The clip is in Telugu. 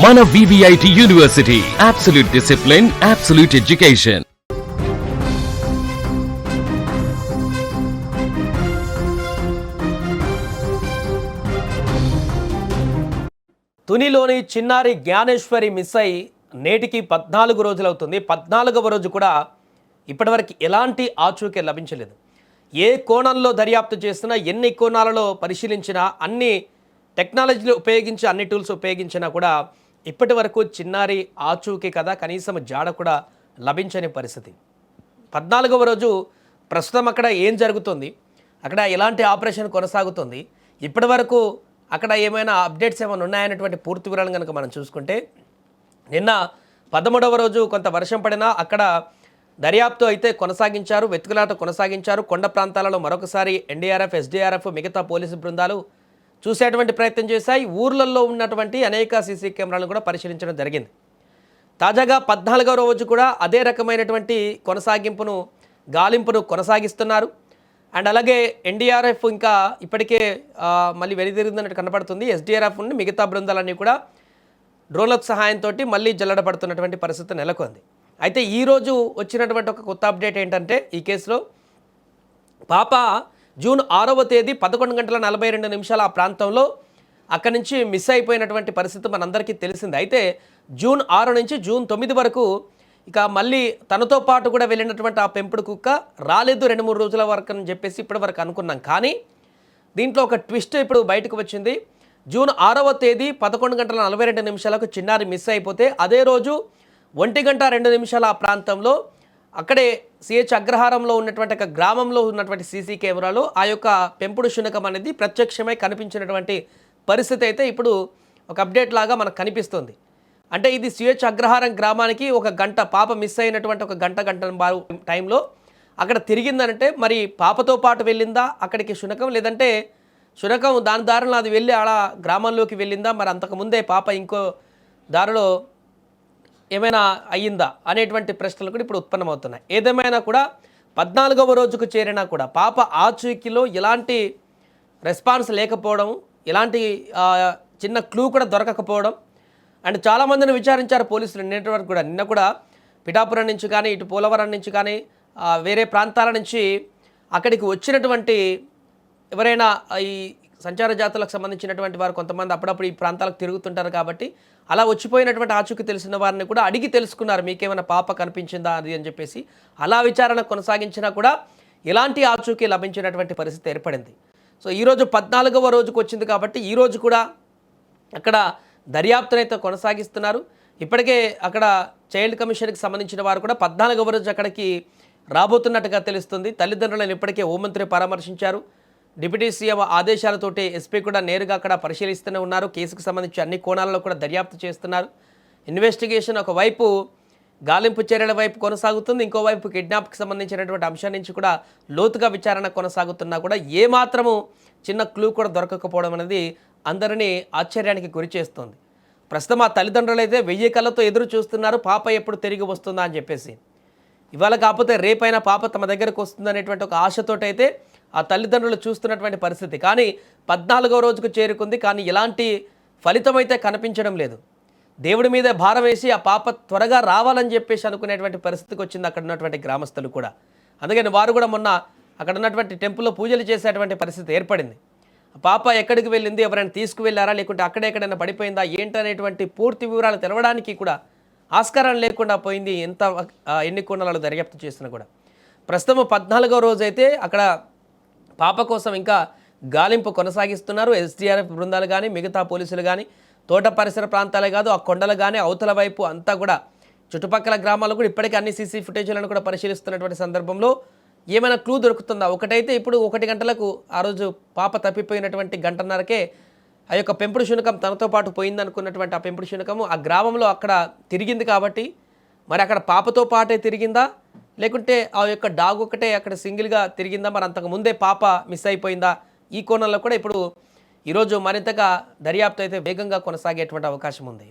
మన VVIT university, absolute discipline, absolute education. తునిలోని చిన్నారి జ్ఞానేశ్వరి మిస్ అయి నేటికి 14 రోజులవుతుంది. 14వ రోజు కూడా ఇప్పటివరకు ఎలాంటి ఆచూకీ లభించలేదు. ఏ కోణంలో దర్యాప్తు చేసినా, ఎన్ని కోణాలలో పరిశీలించినా, అన్ని టెక్నాలజీలు ఉపయోగించి, అన్ని టూల్స్ ఉపయోగించినా కూడా ఇప్పటి వరకు చిన్నారి ఆచూకీ కదా కనీసం జాడ కూడా లభించని పరిస్థితి. 14వ రోజు ప్రస్తుతం అక్కడ ఏం జరుగుతుంది, అక్కడ ఎలాంటి ఆపరేషన్ కొనసాగుతుంది, ఇప్పటి వరకు అక్కడ ఏమైనా అప్డేట్స్ ఏమైనా ఉన్నాయనేటువంటి పూర్తి వివరాలను కనుక మనం చూసుకుంటే, నిన్న 13వ రోజు కొంత వర్షం పడినా అక్కడ దర్యాప్తు అయితే కొనసాగించారు, వెతుకులాట కొనసాగించారు. కొండ ప్రాంతాలలో మరొకసారి NDRF, SDRF, మిగతా పోలీసు బృందాలు చూసేటువంటి ప్రయత్నం చేశాయి. ఊర్లలో ఉన్నటువంటి అనేక సీసీ కెమెరాలను కూడా పరిశీలించడం జరిగింది. తాజాగా 14వ రోజు కూడా అదే రకమైనటువంటి గాలింపును కొనసాగిస్తున్నారు. అండ్ అలాగే NDRF ఇంకా ఇప్పటికే మళ్ళీ వెనుదిరిగినట్టు కనపడుతుంది. SDRF నుండి మిగతా బృందాలన్నీ కూడా డ్రోన్ల సహాయంతో మళ్ళీ జల్లడపడుతున్నటువంటి పరిస్థితి నెలకొంది. అయితే ఈరోజు వచ్చినటువంటి ఒక కొత్త అప్డేట్ ఏంటంటే, ఈ కేసులో పాప జూన్ 6వ తేదీ 11:42 ఆ ప్రాంతంలో అక్కడి నుంచి మిస్ అయిపోయినటువంటి పరిస్థితి మనందరికీ తెలిసింది. అయితే జూన్ 6 నుంచి జూన్ 9 వరకు ఇక మళ్ళీ తనతో పాటు కూడా వెళ్ళినటువంటి ఆ పెంపుడు కుక్క రాలేదు 2-3 రోజుల వరకు అని చెప్పేసి ఇప్పటి వరకు అనుకున్నాం. కానీ దీంట్లో ఒక ట్విస్ట్ ఇప్పుడు బయటకు వచ్చింది. జూన్ 6వ తేదీ 11:42 చిన్నారి మిస్ అయిపోతే అదే రోజు 1:02 ఆ ప్రాంతంలో అక్కడే CH అగ్రహారంలో ఉన్నటువంటి ఒక గ్రామంలో ఉన్నటువంటి సీసీ కెమెరాలో ఆ యొక్క పెంపుడు శునకం అనేది ప్రత్యక్షమై కనిపించినటువంటి పరిస్థితి అయితే ఇప్పుడు ఒక అప్డేట్ లాగా మనకు కనిపిస్తుంది. అంటే ఇది CH అగ్రహారం గ్రామానికి ఒక గంట, పాప మిస్ అయినటువంటి ఒక గంట టైంలో అక్కడ తిరిగిందనంటే, మరి పాపతో పాటు వెళ్ళిందా అక్కడికి శునకం, లేదంటే శునకం దాని దారిలో అది వెళ్ళి అలా గ్రామంలోకి వెళ్ళిందా, మరి అంతకుముందే పాప ఇంకో దారిలో ఏమైనా అయ్యిందా అనేటువంటి ప్రశ్నలు కూడా ఇప్పుడు ఉత్పన్నమవుతున్నాయి. ఏదేమైనా కూడా 14వ రోజుకు చేరినా కూడా పాప ఆచూకీలో ఎలాంటి రెస్పాన్స్ లేకపోవడం, ఎలాంటి చిన్న క్లూ కూడా దొరకకపోవడం, అండ్ చాలామందిని విచారించారు పోలీసులు నిన్నటి వరకు కూడా. నిన్న కూడా పిఠాపురం నుంచి కానీ, ఇటు పోలవరం నుంచి కానీ, వేరే ప్రాంతాల నుంచి అక్కడికి వచ్చినటువంటి ఎవరైనా ఈ సంచార జాతులకు సంబంధించినటువంటి వారు కొంతమంది అప్పుడప్పుడు ఈ ప్రాంతాలకు తిరుగుతుంటారు కాబట్టి అలా వచ్చిపోయినటువంటి ఆచూకీ తెలిసిన వారిని కూడా అడిగి తెలుసుకున్నారు, మీకేమైనా పాప కనిపించిందా అది అని చెప్పేసి. అలా విచారణ కొనసాగించినా కూడా ఎలాంటి ఆచూకీ లభించినటువంటి పరిస్థితి ఏర్పడింది. సో ఈరోజు 14వ రోజుకు వచ్చింది కాబట్టి ఈరోజు కూడా అక్కడ దర్యాప్తునైతే కొనసాగిస్తున్నారు. ఇప్పటికే అక్కడ చైల్డ్ కమిషన్కి సంబంధించిన వారు కూడా 14వ రోజు అక్కడికి రాబోతున్నట్టుగా తెలుస్తుంది. తల్లిదండ్రులను ఇప్పటికే హోంమంత్రి పరామర్శించారు. డిప్యూటీ సీఎం ఆదేశాలతోటి SP కూడా నేరుగా అక్కడ పరిశీలిస్తూనే ఉన్నారు. కేసుకు సంబంధించి అన్ని కోణాలలో కూడా దర్యాప్తు చేస్తున్నారు. ఇన్వెస్టిగేషన్ ఒకవైపు గాలింపు చర్యల వైపు కొనసాగుతుంది, ఇంకోవైపు కిడ్నాప్కి సంబంధించినటువంటి అంశం నుంచి కూడా లోతుగా విచారణ కొనసాగుతున్నా కూడా ఏమాత్రము చిన్న క్లూ కూడా దొరకకపోవడం అనేది అందరినీ ఆశ్చర్యానికి గురి చేస్తుంది. ప్రస్తుతం ఆ తల్లిదండ్రులు అయితే 1000 కళ్ళతో ఎదురు చూస్తున్నారు, పాప ఎప్పుడు తిరిగి వస్తుందా అని చెప్పేసి. ఇవాళ కాకపోతే రేపైనా పాప తమ దగ్గరకు వస్తుందనేటువంటి ఒక ఆశతోటైతే ఆ తల్లిదండ్రులు చూస్తున్నటువంటి పరిస్థితి. కానీ 14వ రోజుకు చేరుకుంది, కానీ ఎలాంటి ఫలితం అయితే కనిపించడం లేదు. దేవుడి మీద భారం వేసి ఆ పాప త్వరగా రావాలని చెప్పేసి అనుకునేటువంటి పరిస్థితికి వచ్చింది అక్కడ ఉన్నటువంటి గ్రామస్తులు కూడా. అందుకని వారు కూడా మొన్న అక్కడ ఉన్నటువంటి టెంపుల్లో పూజలు చేసేటువంటి పరిస్థితి ఏర్పడింది. పాప ఎక్కడికి వెళ్ళింది, ఎవరైనా తీసుకువెళ్ళారా, లేకుంటే అక్కడెక్కడైనా పడిపోయిందా ఏంటనేటువంటి పూర్తి వివరాలు తెలవడానికి కూడా ఆస్కారం లేకుండా పోయింది. ఎన్ని కోణాలలో దర్యాప్తు చేసినా కూడా. ప్రస్తుతం 14వ రోజు అయితే అక్కడ పాప కోసం ఇంకా గాలింపు కొనసాగిస్తున్నారు. SDRF బృందాలు కానీ, మిగతా పోలీసులు కానీ, తోట పరిసర ప్రాంతాలే కాదు ఆ కొండలు కానీ అవతల వైపు అంతా కూడా చుట్టుపక్కల గ్రామాలు కూడా ఇప్పటికీ అన్ని సీసీ ఫుటేజ్లను కూడా పరిశీలిస్తున్నటువంటి సందర్భంలో ఏమైనా క్లూ దొరుకుతుందా? ఒకటైతే ఇప్పుడు 1 గంటలకు ఆ రోజు పాప తప్పిపోయినటువంటి గంటన్నరకే ఆ యొక్క పెంపుడు శునకం తనతో పాటు పోయిందనుకున్నటువంటి ఆ పెంపుడు శునకము ఆ గ్రామంలో అక్కడ తిరిగింది కాబట్టి, మరి అక్కడ పాపతో పాటే తిరిగిందా, లేకుంటే ఆ యొక్క డాగ్ ఒకటే అక్కడ సింగిల్గా తిరిగిందా, మరి అంతకు ముందే పాప మిస్ అయిపోయిందా? ఈ కోణంలో కూడా ఇప్పుడు ఈరోజు మరింతగా దర్యాప్తు అయితే వేగంగా కొనసాగేటువంటి అవకాశం ఉంది.